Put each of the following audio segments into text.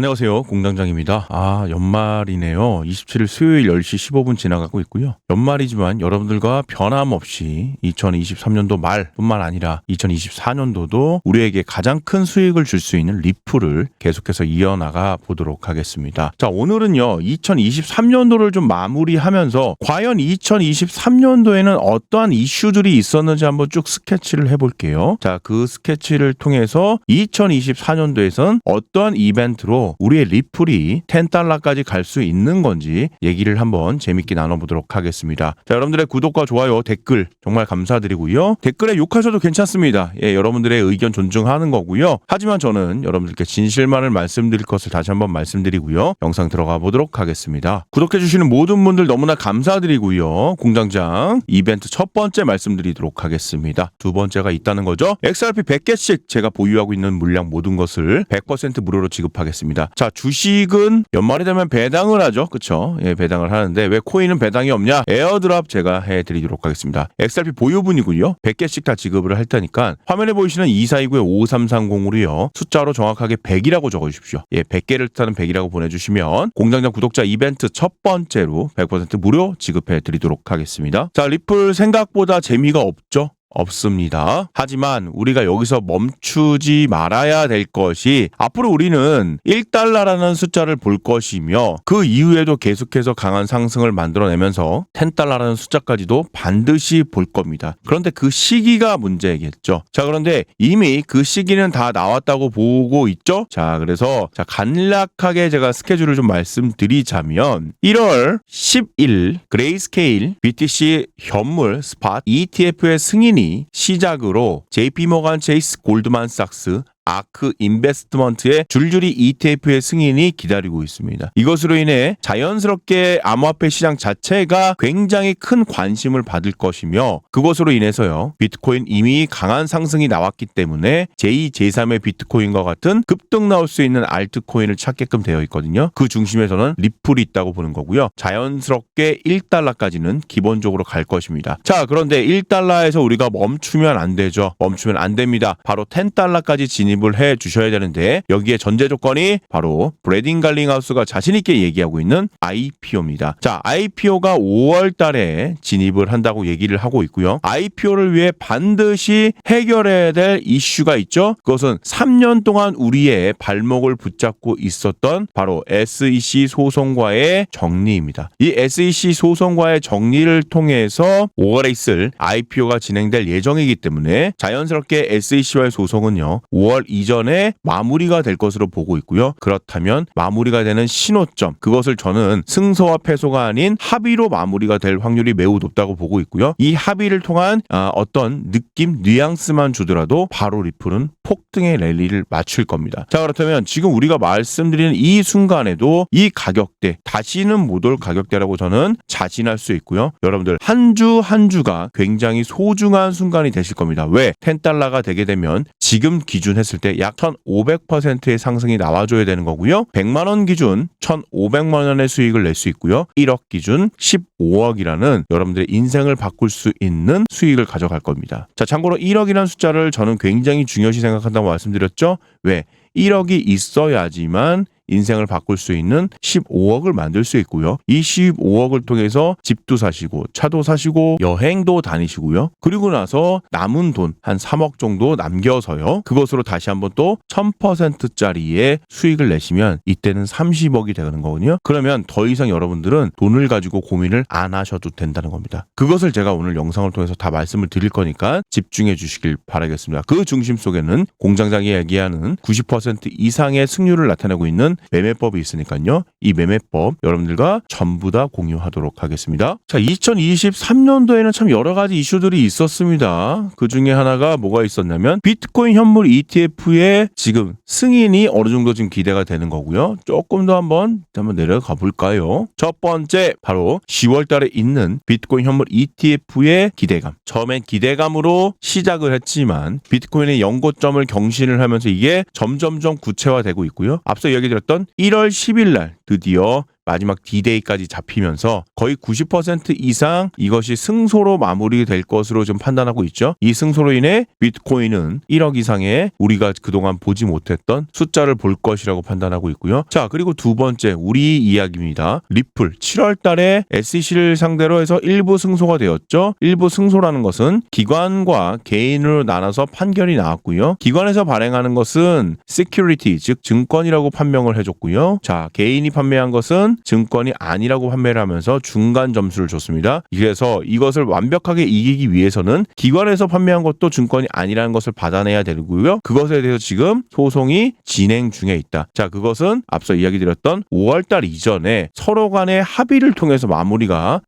안녕하세요. 공장장입니다. 연말이네요. 27일 수요일 10시 15분 지나가고 있고요. 연말이지만 여러분들과 변함없이 2023년도 말뿐만 아니라 2024년도도 우리에게 가장 큰 수익을 줄 수 있는 리플을 계속해서 이어나가 보도록 하겠습니다. 자, 오늘은요. 2023년도를 좀 마무리하면서 과연 2023년도에는 어떠한 이슈들이 있었는지 한번 쭉 스케치를 해볼게요. 자, 그 스케치를 통해서 2024년도에선 어떠한 이벤트로 우리의 리플이 10달러까지 갈 수 있는 건지 얘기를 한번 재밌게 나눠보도록 하겠습니다. 자, 여러분들의 구독과 좋아요, 댓글 정말 감사드리고요. 댓글에 욕하셔도 괜찮습니다. 여러분들의 의견 존중하는 거고요. 하지만 저는 여러분들께 진실만을 말씀드릴 것을 다시 한번 말씀드리고요. 영상 들어가 보도록 하겠습니다. 구독해주시는 모든 분들 너무나 감사드리고요. 공장장 이벤트 첫 번째 말씀드리도록 하겠습니다. 두 번째가 있다는 거죠. XRP 100개씩 제가 보유하고 있는 물량 모든 것을 100% 무료로 지급하겠습니다. 자, 주식은 연말이 되면 배당을 하죠. 그쵸? 배당을 하는데 왜 코인은 배당이 없냐? 에어드랍 제가 해드리도록 하겠습니다. XRP 보유분이고요. 100개씩 다 지급을 할 테니까 화면에 보이시는 2429-5330으로요. 숫자로 정확하게 100이라고 적어주십시오. 100개를 뜻하는 100이라고 보내주시면 공장장 구독자 이벤트 첫 번째로 100% 무료 지급해드리도록 하겠습니다. 자, 리플 생각보다 재미가 없죠? 없습니다. 하지만 우리가 여기서 멈추지 말아야 될 것이 앞으로 우리는 1달러라는 숫자를 볼 것이며 그 이후에도 계속해서 강한 상승을 만들어내면서 10달러라는 숫자까지도 반드시 볼 겁니다. 그런데 그 시기가 문제겠죠. 자, 그런데 이미 그 시기는 다 나왔다고 보고 있죠. 자, 그래서 간략하게 제가 스케줄을 좀 말씀드리자면 1월 10일 그레이스케일 BTC 현물 스팟 ETF의 승인이 시작으로 JP모간 체이스 골드만삭스 아크 인베스트먼트의 줄줄이 ETF의 승인이 기다리고 있습니다. 이것으로 인해 자연스럽게 암호화폐 시장 자체가 굉장히 큰 관심을 받을 것이며 그것으로 인해서요. 비트코인 이미 강한 상승이 나왔기 때문에 제2, 제3의 비트코인과 같은 급등 나올 수 있는 알트코인을 찾게끔 되어 있거든요. 그 중심에서는 리플이 있다고 보는 거고요. 자연스럽게 1달러까지는 기본적으로 갈 것입니다. 자, 그런데 1달러에서 우리가 멈추면 안 되죠. 멈추면 안 됩니다. 바로 10달러까지 진입을 해 주셔야 되는데 여기에 전제 조건이 바로 브래딘 갈링하우스가 자신있게 얘기하고 있는 IPO입니다. 자, IPO가 5월 달에 진입을 한다고 얘기를 하고 있고요. IPO를 위해 반드시 해결해야 될 이슈가 있죠. 그것은 3년 동안 우리의 발목을 붙잡고 있었던 바로 SEC 소송과의 정리입니다. 이 SEC 소송과의 정리를 통해서 5월에 있을 IPO가 진행될 예정이기 때문에 자연스럽게 SEC와의 소송은요. 5월 이전에 마무리가 될 것으로 보고 있고요. 그렇다면 마무리가 되는 신호점, 그것을 저는 승소와 패소가 아닌 합의로 마무리가 될 확률이 매우 높다고 보고 있고요. 이 합의를 통한 어떤 느낌, 뉘앙스만 주더라도 바로 리플은 폭등의 랠리를 맞출 겁니다. 자, 그렇다면 지금 우리가 말씀드리는 이 순간에도 이 가격대, 다시는 못 올 가격대라고 저는 자신할 수 있고요. 여러분들 한 주 한 주가 굉장히 소중한 순간이 되실 겁니다. 왜? 10달러가 되게 되면 지금 기준 했을 때 약 1,500%의 상승이 나와줘야 되는 거고요. 100만 원 기준 1,500만 원의 수익을 낼 수 있고요. 1억 기준 15억이라는 여러분들의 인생을 바꿀 수 있는 수익을 가져갈 겁니다. 자, 참고로 1억이라는 숫자를 저는 굉장히 중요시 생각한다고 말씀드렸죠. 왜? 1억이 있어야지만 인생을 바꿀 수 있는 15억을 만들 수 있고요. 이 15억을 통해서 집도 사시고 차도 사시고 여행도 다니시고요. 그리고 나서 남은 돈 한 3억 정도 남겨서요. 그것으로 다시 한번 또 1000%짜리의 수익을 내시면 이때는 30억이 되는 거거든요. 그러면 더 이상 여러분들은 돈을 가지고 고민을 안 하셔도 된다는 겁니다. 그것을 제가 오늘 영상을 통해서 다 말씀을 드릴 거니까 집중해 주시길 바라겠습니다. 그 중심 속에는 공장장이 얘기하는 90% 이상의 승률을 나타내고 있는 매매법이 있으니까요. 이 매매법 여러분들과 전부 다 공유하도록 하겠습니다. 자, 2023년도에는 참 여러 가지 이슈들이 있었습니다. 그 중에 하나가 뭐가 있었냐면 비트코인 현물 ETF의 지금 승인이 어느 정도 지금 기대가 되는 거고요. 조금 더 한번 내려가 볼까요? 첫 번째 바로 10월 달에 있는 비트코인 현물 ETF의 기대감. 처음엔 기대감으로 시작을 했지만 비트코인의 연고점을 경신을 하면서 이게 점점점 구체화되고 있고요. 앞서 이야기 드렸던 1월 10일 날 드디어 마지막 D-Day까지 잡히면서 거의 90% 이상 이것이 승소로 마무리될 것으로 좀 판단하고 있죠. 이 승소로 인해 비트코인은 1억 이상의 우리가 그동안 보지 못했던 숫자를 볼 것이라고 판단하고 있고요. 자, 그리고 두 번째 우리 이야기입니다. 리플 7월 달에 SEC를 상대로 해서 일부 승소가 되었죠. 일부 승소라는 것은 기관과 개인으로 나눠서 판결이 나왔고요. 기관에서 발행하는 것은 security, 즉 증권이라고 판명을 해줬고요. 자, 개인이 판매한 것은 증권이 아니라고 판매를 하면서 중간 점수를 줬습니다. 그래서 이것을 완벽하게 이기기 위해서는 기관에서 판매한 것도 증권이 아니라는 것을 받아내야 되고요. 그것에 대해서 지금 소송이 진행 중에 있다. 자, 그것은 앞서 이야기 드렸던 5월달 이전에 서로 간의 합의를 통해서 마무리가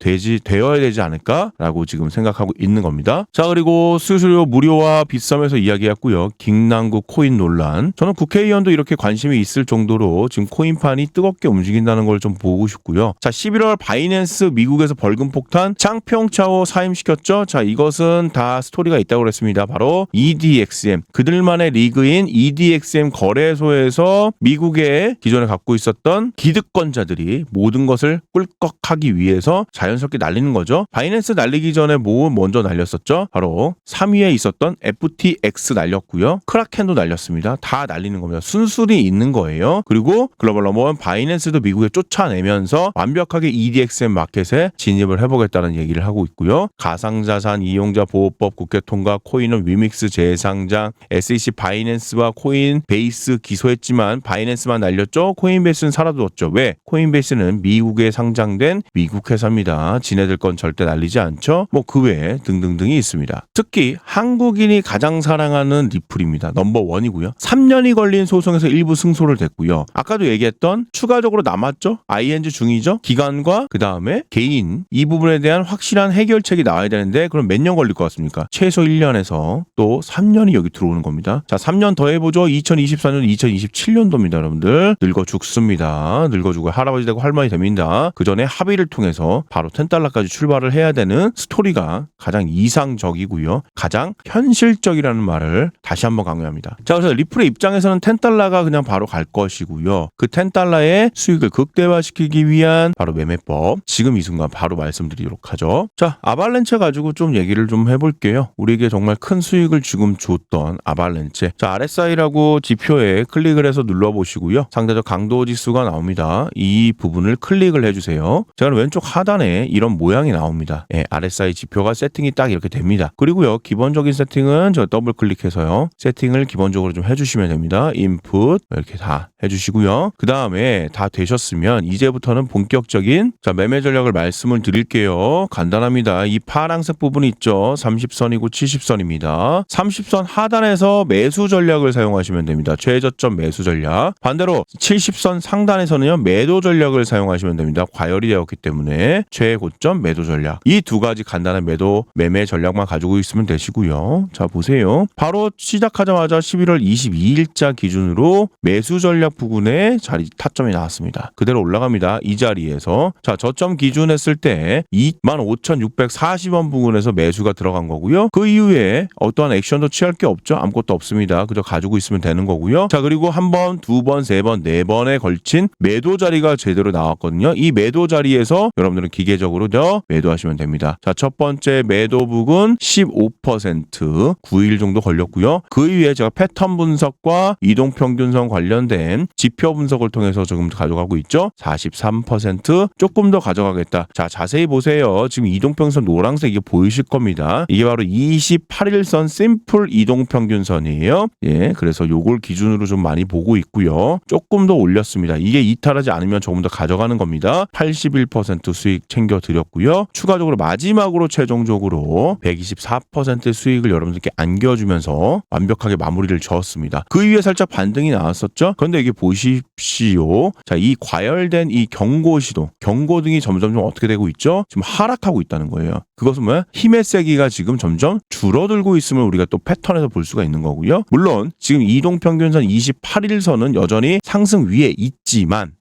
되어야 되지 않을까라고 지금 생각하고 있는 겁니다. 자, 그리고 수수료 무료와 빗썸에서 이야기했고요. 김남국 코인 논란. 저는 국회의원도 이렇게 관심이 있을 정도로 지금 코인판이 뜨겁게 움직인다는 걸 좀 보고 싶고요. 자, 11월 바이낸스 미국에서 벌금 폭탄 장평차오 사임시켰죠. 자, 이것은 다 스토리가 있다고 그랬습니다. 바로 EDXM. 그들만의 리그인 EDXM 거래소에서 미국에 기존에 갖고 있었던 기득권자들이 모든 것을 꿀꺽하기 위해서 자연스럽게 날리는 거죠. 바이낸스 날리기 전에 뭐 먼저 날렸었죠? 바로 3위에 있었던 FTX 날렸고요. 크라켄도 날렸습니다. 다 날리는 겁니다. 순순히 있는 거예요. 그리고 글로벌 넘버원 바이낸스도 미국에 쫓아내면서 완벽하게 EDXM 마켓에 진입을 해보겠다는 얘기를 하고 있고요. 가상자산 이용자 보호법 국회 통과, 코인은 위믹스 재상장, SEC 바이낸스와 코인베이스 기소했지만 바이낸스만 날렸죠. 코인베이스는 사라졌죠. 왜? 코인베이스는 미국에 상장된 미국 회사입니다. 지네들 건 절대 날리지 않죠. 뭐 그 외에 등등등이 있습니다. 특히 한국인이 가장 사랑하는 리플입니다. 넘버원이고요. 3년이 걸린 소송에서 일부 승소를 됐고요. 아까도 얘기했던 추가적으로 남았죠. ING 중이죠. 기관과 그 다음에 개인 이 부분에 대한 확실한 해결책이 나와야 되는데 그럼 몇 년 걸릴 것 같습니까? 최소 1년에서 또 3년이 여기 들어오는 겁니다. 자, 3년 더 해보죠. 2024년, 2027년도입니다. 여러분들 늙어 죽습니다. 늙어 죽어 할아버지 되고 할머니 됩니다. 그 전에 합의를 통해서 바로 $10까지 출발을 해야 되는 스토리가 가장 이상적이고요. 가장 현실적이라는 말을 다시 한번 강조합니다. 자, 그래서 리플의 입장에서는 $10가 그냥 바로 갈 것이고요. 그 $10의 수익을 극대화시키기 위한 바로 매매법. 지금 이 순간 바로 말씀드리도록 하죠. 자, 아발렌체 가지고 좀 얘기를 좀 해볼게요. 우리에게 정말 큰 수익을 지금 줬던 아발렌체. 자, RSI라고 지표에 클릭을 해서 눌러보시고요. 상대적 강도 지수가 나옵니다. 이 부분을 클릭을 해주세요. 제가 왼쪽 하단에 이런 모양이 나옵니다. 예, RSI 지표가 세팅이 딱 이렇게 됩니다. 그리고요, 기본적인 세팅은 저 더블 클릭해서요. 세팅을 기본적으로 좀 해주시면 됩니다. 인풋 이렇게 다 해주시고요. 그 다음에 다 되셨으면 이제부터는 본격적인 매매 전략을 말씀을 드릴게요. 간단합니다. 이 파란색 부분이 있죠. 30선이고 70선입니다. 30선 하단에서 매수 전략을 사용하시면 됩니다. 최저점 매수 전략. 반대로 70선 상단에서는요, 매도 전략을 사용하시면 됩니다. 과열이 되었기 때문에 최고점 매도 전략. 이 두 가지 간단한 매매 전략만 가지고 있으면 되시고요. 자, 보세요. 바로 시작하자마자 11월 22일자 기준으로 매수 전략 부근에 타점이 나왔습니다. 그대로 올라갑니다. 이 자리에서. 자, 저점 기준 했을 때 25,640원 부근에서 매수가 들어간 거고요. 그 이후에 어떠한 액션도 취할 게 없죠. 아무것도 없습니다. 그저 가지고 있으면 되는 거고요. 자, 그리고 한 번, 두 번, 세 번, 네 번에 걸친 매도 자리가 제대로 나왔거든요. 이 매도 자리에서 여러분들은 기계적으로 매도하시면 됩니다. 자, 첫 번째 매도 부근 15% 9일 정도 걸렸고요. 그 이후에 제가 패턴 분석과 이동평균선 관련된 지표 분석을 통해서 지금 가져가고 있죠. 43% 조금 더 가져가겠다. 자, 자세히 보세요. 지금 이동평균선 노란색 이게 보이실 겁니다. 이게 바로 28일선 심플 이동평균선이에요. 예, 그래서 요걸 기준으로 좀 많이 보고 있고요. 조금 더 올렸습니다. 이게 이탈하지 않으면 조금 더 가져가는 겁니다. 81% 수익 챙겨드렸고요. 추가적으로 마지막으로 최종적으로 124% 수익을 여러분들께 안겨주면서 완벽하게 마무리를 지었습니다. 그 이후에 살짝 반등이 나왔었죠. 그런데 이게 보십시오. 자, 이 과열된 이 경고시도, 경고등이 점점 어떻게 되고 있죠? 지금 하락하고 있다는 거예요. 그것은 뭐야? 힘의 세기가 지금 점점 줄어들고 있음을 우리가 또 패턴에서 볼 수가 있는 거고요. 물론 지금 이동평균선 28일선은 여전히 상승 위에 있지만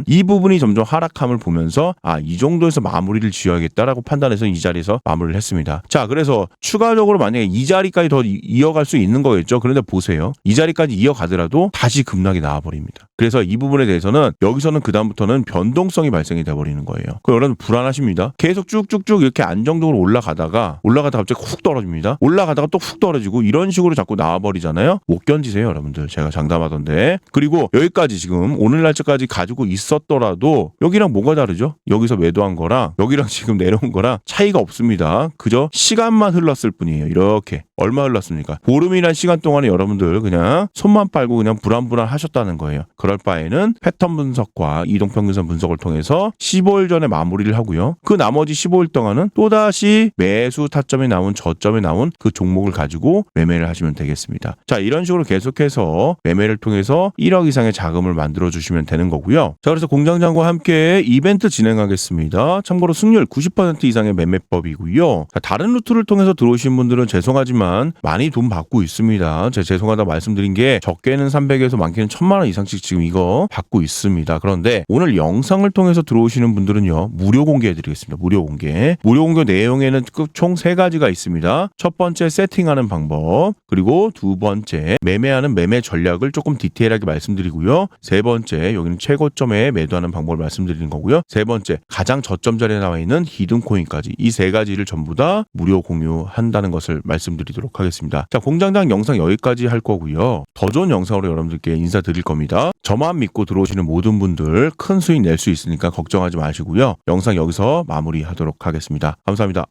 이 부분이 점점 하락함을 보면서 이 정도에서 마무리를 지어야겠다라고 판단해서 이 자리에서 마무리를 했습니다. 자, 그래서 추가적으로 만약에 이 자리까지 더 이어갈 수 있는 거겠죠. 그런데 보세요. 이 자리까지 이어가더라도 다시 급락이 나와버립니다. 그래서 이 부분에 대해서는 여기서는 그다음부터는 변동성이 발생이 돼버리는 거예요. 그 여러분 불안하십니다. 계속 쭉쭉쭉 이렇게 안정적으로 올라가다가 갑자기 훅 떨어집니다. 올라가다가 또 훅 떨어지고 이런 식으로 자꾸 나와버리잖아요. 못 견디세요, 여러분들. 제가 장담하던데. 그리고 여기까지 지금 오늘 날짜까지 가지고 있었더라도 여기랑 뭐가 다르죠? 여기서 매도한 거랑 여기랑 지금 내려온 거랑 차이가 없습니다. 그저 시간만 흘렀을 뿐이에요. 이렇게. 얼마 흘렀습니까? 보름이란 시간 동안에 여러분들 그냥 손만 빨고 그냥 불안불안 하셨다는 거예요. 그럴 바에는 패턴 분석과 이동평균선 분석을 통해서 15일 전에 마무리를 하고요. 그 나머지 15일 동안은 또다시 매수 타점에 나온 저점에 나온 그 종목을 가지고 매매를 하시면 되겠습니다. 자, 이런 식으로 계속해서 매매를 통해서 1억 이상의 자금을 만들어 주시면 되는 거고요. 자, 그래서 공장장과 함께 이벤트 진행하겠습니다. 참고로 승률 90% 이상의 매매법이고요. 자, 다른 루트를 통해서 들어오신 분들은 죄송하지만 많이 돈 받고 있습니다. 제가 죄송하다 말씀드린 게 적게는 300에서 많게는 1000만 원 이상씩 지금 이거 받고 있습니다. 그런데 오늘 영상을 통해서 들어오시는 분들은요, 무료 공개해 드리겠습니다. 무료 공개. 무료 공개 내용에는 총 3가지가 있습니다. 첫 번째 세팅하는 방법, 그리고 두 번째 매매하는 매매 전략을 조금 디테일하게 말씀드리고요. 세 번째 여기는 최고점에 매도하는 방법을 말씀드리는 거고요. 세 번째 가장 저점 자리에 나와 있는 히든 코인까지 이 3가지를 전부 다 무료 공유한다는 것을 말씀드리도록 하겠습니다. 자, 공장장 영상 여기까지 할 거고요. 더 좋은 영상으로 여러분들께 인사드릴 겁니다. 저만 믿고 들어오시는 모든 분들 큰 수익 낼 수 있으니까 걱정하지 마시고요. 영상 여기서 마무리하도록 하겠습니다. 감사합니다.